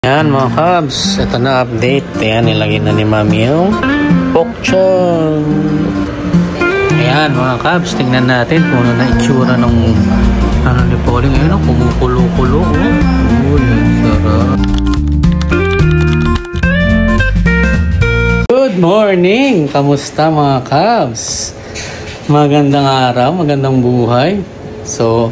Yan mga kabs, ito na update. Ayan, nilagay na ni Mami yung pokchon. Ayan mga kabs, tingnan natin kung ano na itsura ng ano ni Pauling. Ayan, kumukulo-kulo. Oh, yan, sarap. Good morning! Kamusta mga kabs? Magandang araw, magandang buhay. So,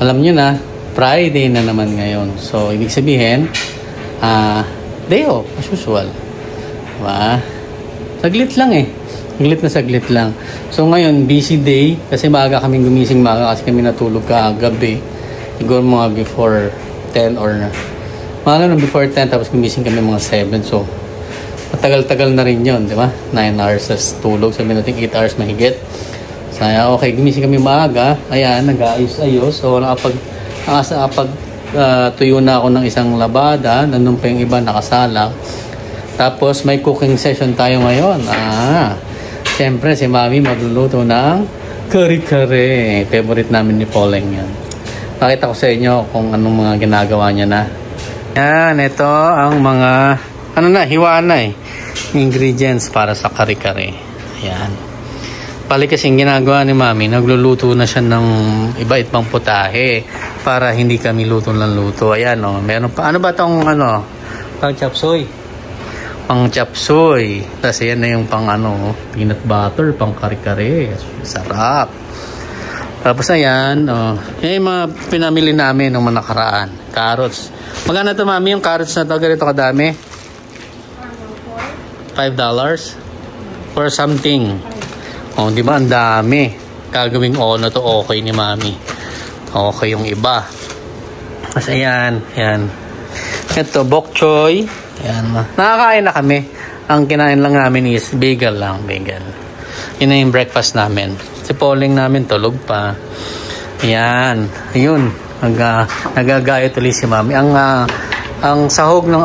alam nyo na, Friday na naman ngayon. So, ibig sabihin, day off, as usual. Diba? Saglit lang eh. Saglit lang. So ngayon, busy day. Kasi maaga kaming gumising kasi kami natulog kagabi. Siguro mga before 10 or before 10 tapos gumising kami mga 7. So, matagal-tagal na rin yun. Diba? 9 hours as tulog. Sabi natin 8 hours mahigit. So, okay, gumising kami maaga. Ayan, nag-aayos-ayos. So, tuyo na ako ng isang labada. Nandun pa yung iba nakasala. Tapos may cooking session tayo ngayon. Siyempre si Mami magluluto ng kare-kare. Favorite namin ni Pauling yan. Pakita ko sa inyo kung anong mga ginagawa niya na. Yan, ito ang mga hiwaan na ingredients para sa kare-kare. Ayan. Pali kasing ginagawa ni Mami, nagluluto na siya ng iba-ibang putahe para hindi kami luto ng luto. Ayan o, meron pa. Ano ba itong pang chapsoy? Pang chapsoy. Tapos yan na yung pang peanut butter, pang kare-kare. Sarap. Tapos ayan, yan yung mga pinamili namin ng mga nakaraan. Carrots. Magkano ito Mami yung carrots na ito? Ganito kadami? $5 for something. Di ba ang dami. Gagawing na to okay ni Mami. Okay yung iba. Kasi ayan. Ito, bok choy. Ayan. Nakakain na kami. Ang kinain lang namin is bagel lang. Bagel. Yun na yung breakfast namin. Si Pauling namin tulog pa. Ayan. Ayun. Nagagayot ulit si Mami. Ang sahog ng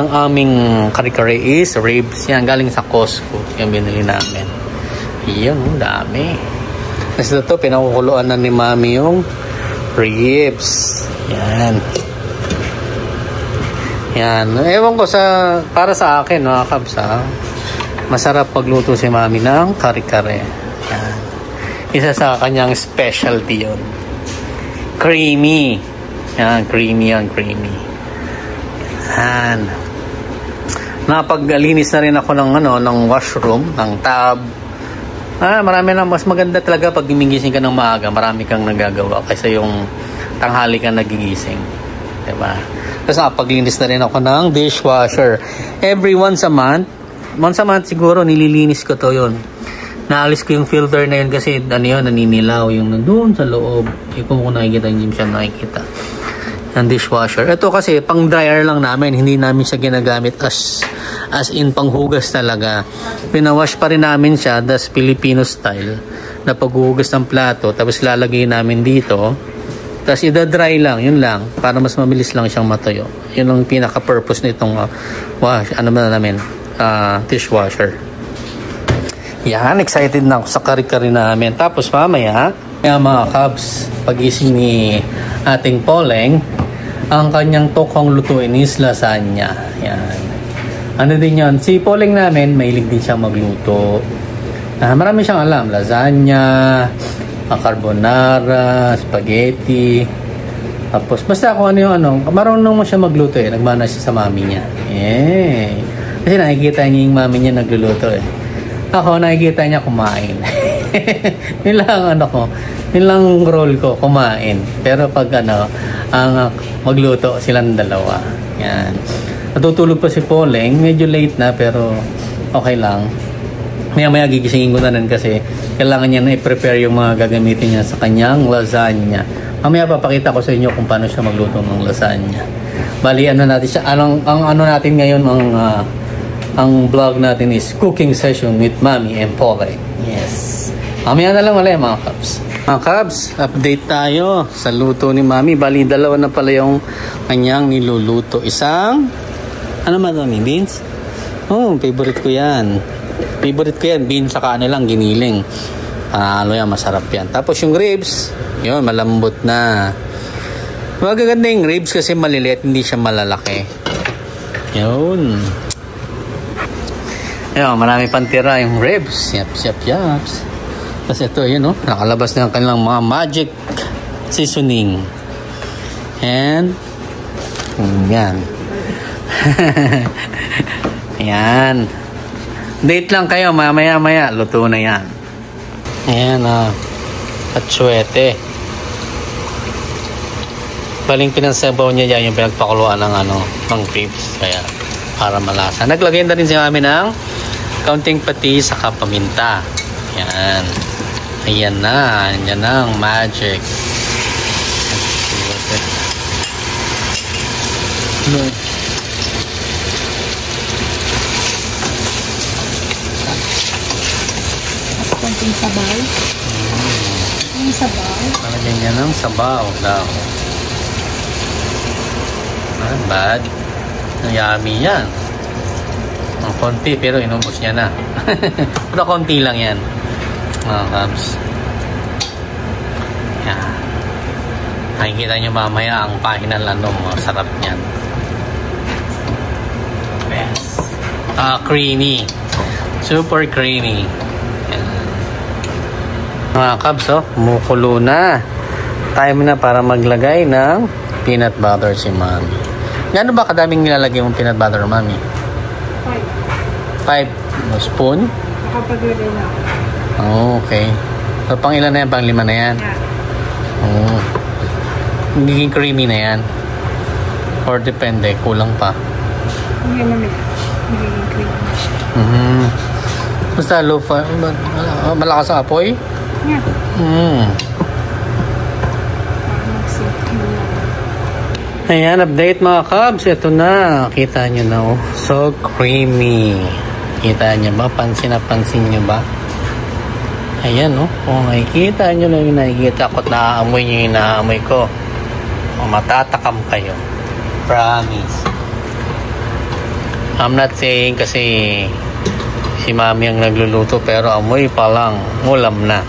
aming kare-kare is ribs. Yan, galing sa Costco. Yung binili namin. Yan, dami. Kasi ito, pinakukuluan na ni Mami yung ribs. Yan. Ewan ko para sa akin, mga kabs, masarap pagluto si Mami ng kare-kare. Yan. Isa sa kanyang specialty yun. Creamy. Yan, creamy. Napaglinis na rin ako ng washroom, ng tub. Marami na, mas maganda talaga pag gumigising ka ng maaga, marami kang nagagawa kaysa yung tanghali kang nagigising. Diba? Tapos napaglinis na rin ako ng dishwasher. Every once a month siguro nililinis ko to yun. Naalis ko yung filter na yun kasi naninilaw yung nandun sa loob. Kung nakikita yung siya nakikita ng dishwasher. Ito kasi pang dryer lang namin, hindi namin siya ginagamit as in panghugas talaga. Pinawash pa rin namin siya, das Filipino style, na paghuhugas ng plato, tapos lalagay namin dito, tapos ida-dry lang, yun lang, para mas mabilis lang siyang matuyo. Yun ang pinaka-purpose nitong dishwasher. Yan, excited na ako sa kare-kare namin. Tapos mamaya, mga kabs, pagising ni ating Pauling, ang kanyang tokong lutuin is lasagna. Yan. Ano din yun? Si Pauling namin, mahilig din siya magluto. Marami siyang alam. Lasagna, carbonara, spaghetti. Tapos, basta kung marunong mo siya magluto Nagmana siya sa mami niya. Kasi nakikita niya yung mami niya nagluluto Ako, nakikita niya kumain. Yun lang role ko, kumain. Pero pag ang magluto silang dalawa. Yan. Natutulog pa si Pauling, medyo late na pero okay lang. Maya gigisingin ko na rin kasi kailangan niya na i-prepare yung mga gagamitin niya sa kanyang lasagna. Mamaya papakita ko sa inyo kung paano siya magluto ng lasagna. Bali, natin siya. Natin ngayon ang vlog natin is cooking session with Mami and Pauling. Yes. Mamaya na lang ulit mga kabs. Mga kabs, update tayo sa luto ni Mami. Bali, dalawa na pala yung kanyang niluluto. Isang, beans? Favorite ko yan. Beans saka giniling. Yan, masarap yan. Tapos yung ribs, yun, malambot na. Magaganda yung ribs kasi maliliit, hindi siya malalaki. Yun. Ayun, marami pang tira yung ribs. Yaps. Tapos ito, yun, no? Nakalabas na ang kanilang mga magic seasoning. And, yan. Yan. Date lang kayo, maya luto na yan. Ayan, patsuete. Baling pinansabaw niya dyan yung pinagpakuluan ng ribs. Kaya, para malasa. Naglagay na rin si mami ng kaunting patis saka paminta. Yan. Ayan na. Yan na ang magic. Konting sabaw. Yung sabaw. Palagyan niya ng sabaw daw. Not bad. Yummy yan. Ang konti pero inubos niya na. Pero konti lang yan. Mga kabs. Yan. Nakikita nyo mamaya ang pahinan lanong. Sarap niyan. Yes. Creamy. Super creamy. Yan. Mga kabs, kumukulo na. Time na para maglagay ng peanut butter si mami. Gano'n ba kadaming nilalagay mong peanut butter, mami? 5 spoon? Nakapaglagay na ako. Oh, okay. So, pang ilan na yan? Pang 5 na yan? Yeah. Oh. Magiging creamy na yan? Or depende, kulang pa? Hindi naman magiging creamy na siya. Basta low fire, malakas ang apoy? Yeah. Ayan, update mga kabs. Ito na. Kita nyo na, So creamy. Kita nyo ba? Pansin nyo ba? Ayan, Kung nakikita nyo lang yung nakikita ko at naaamoy nyo yung naaamoy ko. Matatakam kayo. Promise. I'm not saying kasi si mami ang nagluluto pero amoy pa lang. Ulam na.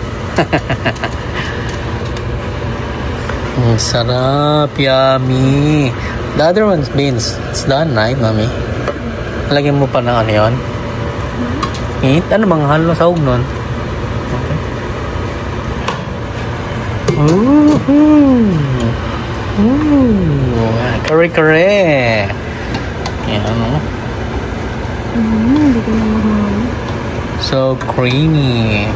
Ang sarap, yummy. The other one's beans. It's done, right, mami? Lagyan mo pa ng ano yun? Eat? Ano bang halo sa sahog nun? Okay. Kare-kare. Yan, Hindi ko na mahal. So creamy.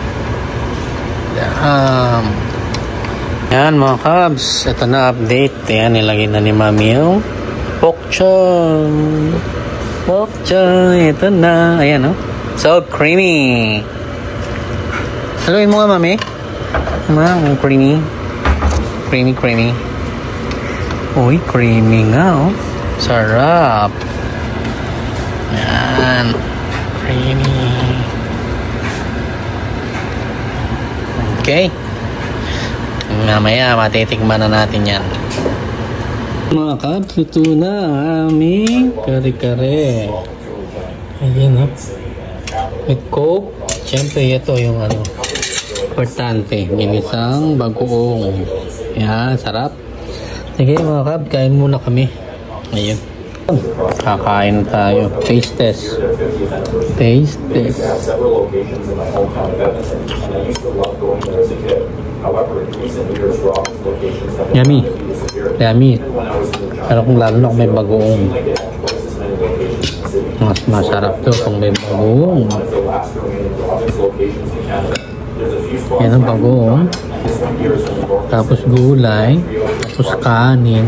Yan mga kabs, ito na update. Yan, nilagay na ni mami yung pork choy. Ito na. Ayan, So creamy. Haluin mo nga, mami. Creamy. Creamy. Uy, creamy nga, Sarap. Yan. Creamy. Okay. Mamaya, matitikman na natin yan. Mga kabs, luto na aming kare-kare. Ayan, With Coke. Siyempre, ito yung importante. Ginisang bagoong. Yan, sarap. Sige mga kabs, kain muna kami. Ayun. Kakain tayo. Taste test. Yummy. Pero kung lalo na kung may bagoong, mas masarap to kung may bagoong. Yan ang bagoong. Tapos gulay. Tapos kanin.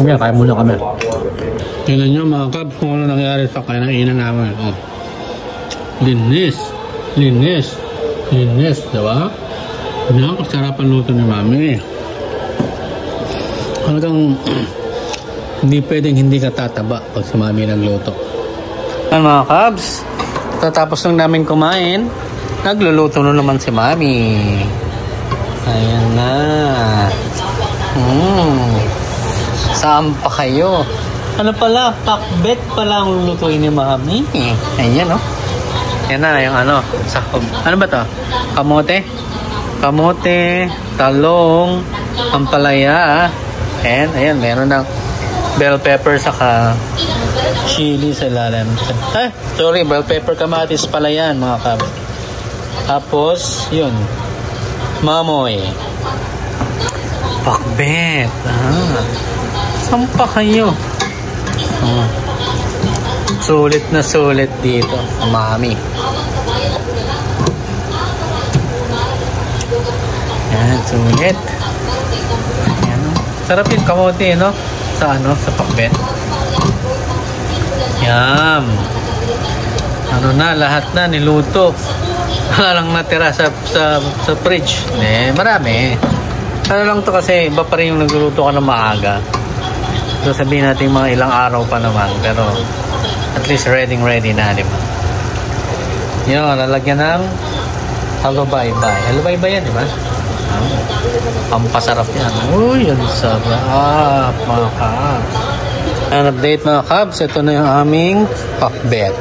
Kaya kaya muna kami. Tingnan nyo mga kabs kung ano nangyari sa kinainan namin. Linis, diba? Nakakasarap ang luto ni mami. Hanggang hindi pwedeng hindi ka tataba pag si mami nagluto. Mga kabs, tatapos lang namin kumain, nagluluto na naman si mami. Ayan na. Saan pa kayo? Ano pala? Pakbet pala ang lulutuin ni mami. Ayan, Yan na yung ano, sahog. Ano ba to? Kamote? Kamote, talong, ampalaya. And ayan, meron ng bell pepper saka chili sa ilalim. Sorry, bell pepper kamatis pala yan mga kab. Tapos, yun. Mamoy. Pakbet. Saan pa kayo? Sulit na sulit dito. Mami. Yan, sulit. Yan. Sarap yung kamote, no? Sa ano? Sa pakbet. Yum. Ano na, lahat na niluto. Wala lang natira sa fridge. Marami. Ano lang to kasi iba pa rin yung nagluluto ka ng maaga. So sabihin natin mga ilang araw pa naman. Pero at least ready na, di ba? Yun, lalagyan ng halubaybay. Halubaybay yan, di ba? Pampasarap yan. Uy, yun sarap mga kabs. An update mga kabs. Ito na yung aming pakbet.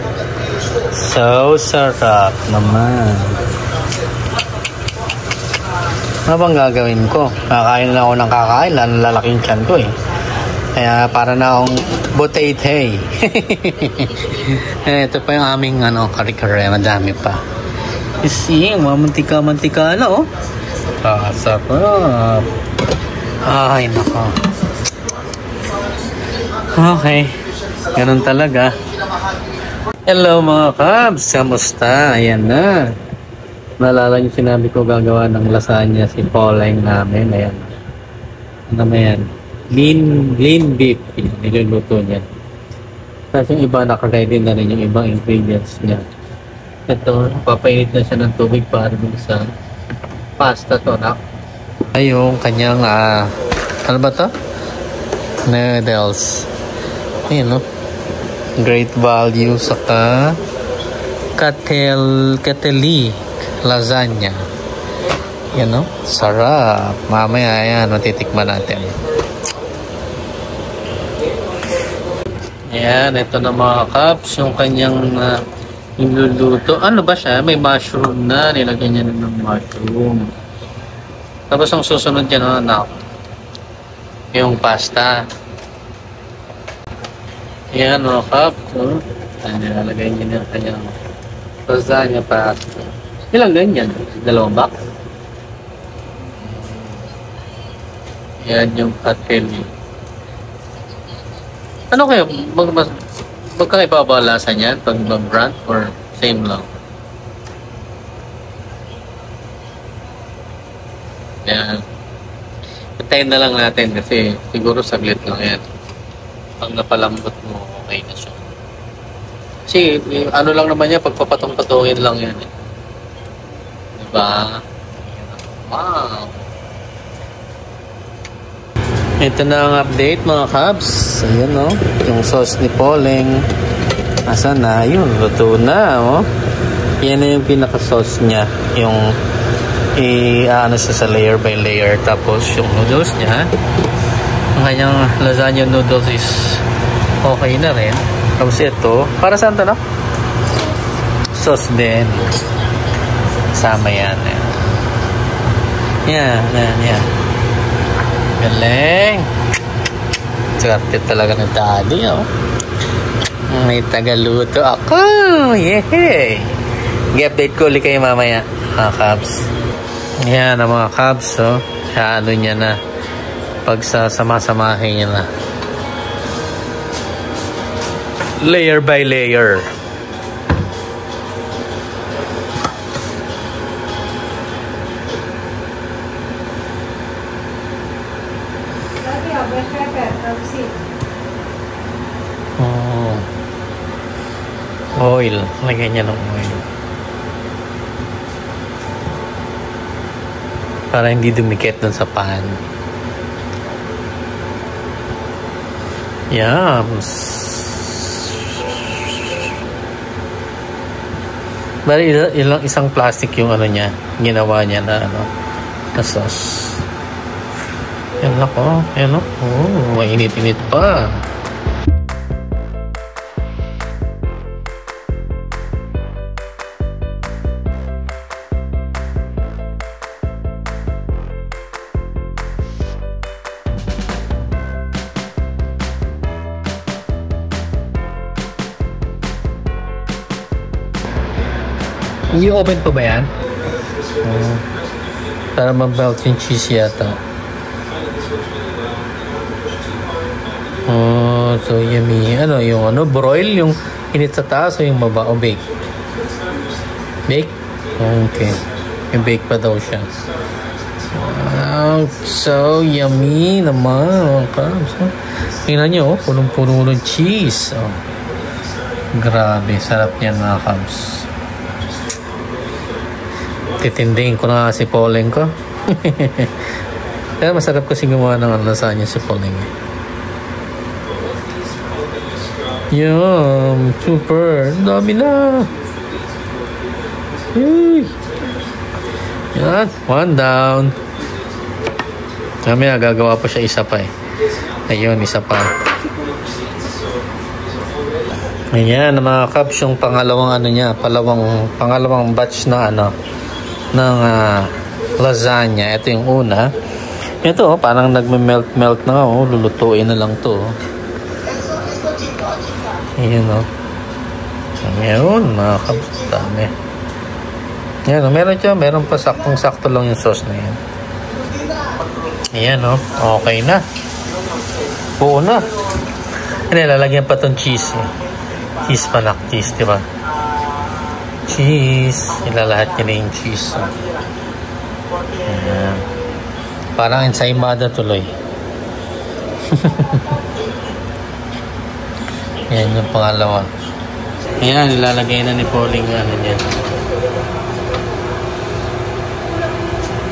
So sarap naman. Ano bang gagawin ko? Kakain na ako ng kakain. Lalaking tiyan ko eh. Kaya para na akong butete. Ito pa yung aming kare-kare. Madami pa. See, mantika na oh. Sarap. Ay, nako. Okay. Ganun talaga. Hello mga kabs. Kamusta? Ayan na. Naalala niyo sinabi ko gagawa ng lasagna si Pauline namin. Ayan. Ano na yan? Lean beef. Niluluto niya. Kasi yung iba nakaready na rin yung ibang ingredients niya. Ito, papainit na siya ng tubig para dun sa pasta to na. Ay, yung kanyang ano ba to? Noodles. Ayan, no? Great value saka Kateli lasagna. Yan, no? Sarap. Mamaya, ayan, matitikman natin. Ayan, ito na mga kabs. Yung kanyang niluluto. Ano ba siya? May mushroom na. Nilagyan niya na ng mushroom. Tapos ang susunod yan, yung pasta. Ayan, mga kabs. Nilalagay niya na kanyang lasagna pasta. Ilang ganyan? Dalawang box? Yan yung Kateli. Ano kayo? Magkakaiba ba lasa niyan? Pag brand or same lang? Yan. Patayin na lang natin kasi siguro saglit lang yan. Pag napalambot mo, okay na siya. Kasi ano lang naman yan, pagpapatong-patongin lang yan eh. Diba? Wow! Ito na ang update mga kabs. Ayan o. Yung sauce ni Pauling. Asa na? Yun. Luto na o. Yan na yung pinaka-sauce niya. Yung ano siya sa layer by layer. Tapos yung noodles niya. Ang kanyang lasagna noodles is okay na rin. Tapos ito. Para saan to no? Sauce din. Sama yan. Yan. Galing. Swerte talaga ng daddy, oh. May tagaluto ako. Yehey. I-update ko ulit kayo mamaya, mga kabs. Yan ang mga kabs, oh. Ano niya na. Pagsasama-samahin niya na. Layer by layer. Oil. Lagyan niya ng oil. Para hindi dumikit dun sa pan. Yums. Bali ilang isang plastic yung ano niya. Ginawa niya na na sauce. Yan ako. Yan ako. Oh, mainit-init pa. I-open pa ba yan? Para ma-melt yung cheese yata. Oh, so yummy. Ano, yung ano, broil, yung init sa taas o yung baba o bake? Bake? Okay. Yung bake pa daw siya. Wow, so yummy naman. Tingnan nyo, punong-puno ng cheese. Oh. Grabe, sarap yan mga kabs. Titindihin ko na si Pauling ko. Kaya masarap kasi gumawa ng lasagna si Pauling. Yum! Super! Dami na! Uy! Yan! One down! Mamaya gagawa pa siya isa pa eh. Ayun, isa pa. Ayan, mga kabs, yung pangalawang ano niya, pangalawang batch na ano, ng lasagna. Ito yung una. Ito, parang nagme-melt na, oh. Lulutuin na lang to. Ayan, oh. Ayan, mga kabs, dami. Ayan, oh, meron pa saktong-sakto lang yung sauce na yan. Ayan, oh. Okay na. Buo na. Ano, lalagyan pa tong cheese, eh. Cheese panak, cheese, diba? Cheese. Ilalahat niya na yung cheese. Oh. Ayan. Parang ensaymada tuloy. Ayan yung pangalawa. Ayan, ilalagay na ni Pauling yung ano niya.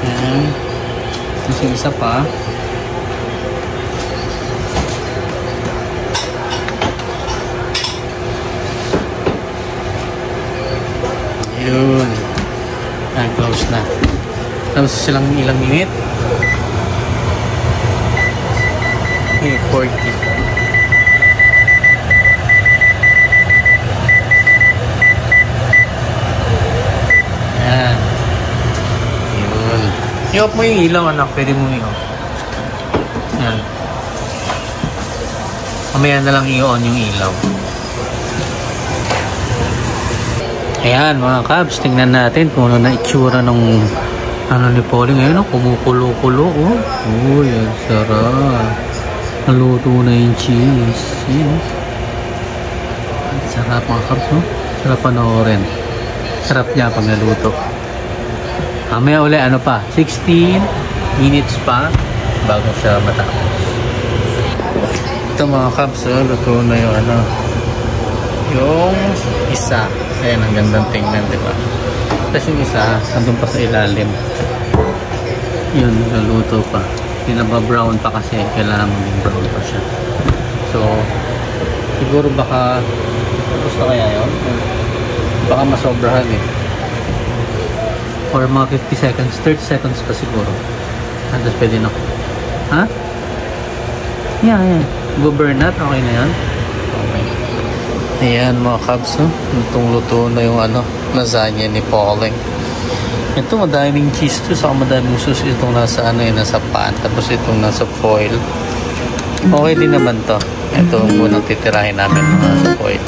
Ayan. Kasi isa pa. Yun. Close na. Tapos silang ilang minute. 40. Ayan. Yun. I-off mo yung ilaw, anak. Pwede mo i-off. Ayan. Mamaya na lang i-on yung ilaw. Ayan mga kabs, tingnan natin kung ano na itsura ng ano ni Pauling. Ayan, kumukulo-kulo. Oh, yan, sarap. Naluto na yung cheese. Ayan. Sarap mga kabs, no? Sarap panoorin. Sarap niya pag naluto. Mamaya ulit, ano pa? 16 minutes pa bago siya matapos. Ito mga kabs, luto na yung ano, yung isa. Ayan, ang gandang tingnan, diba? Tapos yung isa, nandun pa sa ilalim. Yun, naluto pa. Pinaba-brown pa kasi. Kailangan maging brown pa siya. So, siguro baka tapos na kaya yun? Baka masobrahan eh. Or mga 50 seconds, 30 seconds pa siguro. Tapos pwede na. Ha? Yan. Go-burn out, okay na yan? Okay. Ayan mga kabs, no? Lutong-luto na yung ano, lasagna ni Pauling. Ito, madaming cheese to. Saka madaming sauce. Itong nasa ano, nasa pan. Tapos itong nasa foil. Okay din naman to. Ito ang unang titirahin namin sa foil.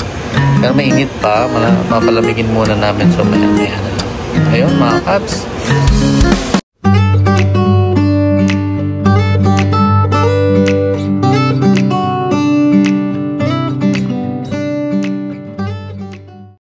Pero mainit pa. Mapalamigin muna namin. So, ayan na lang. Ayun mga kabs.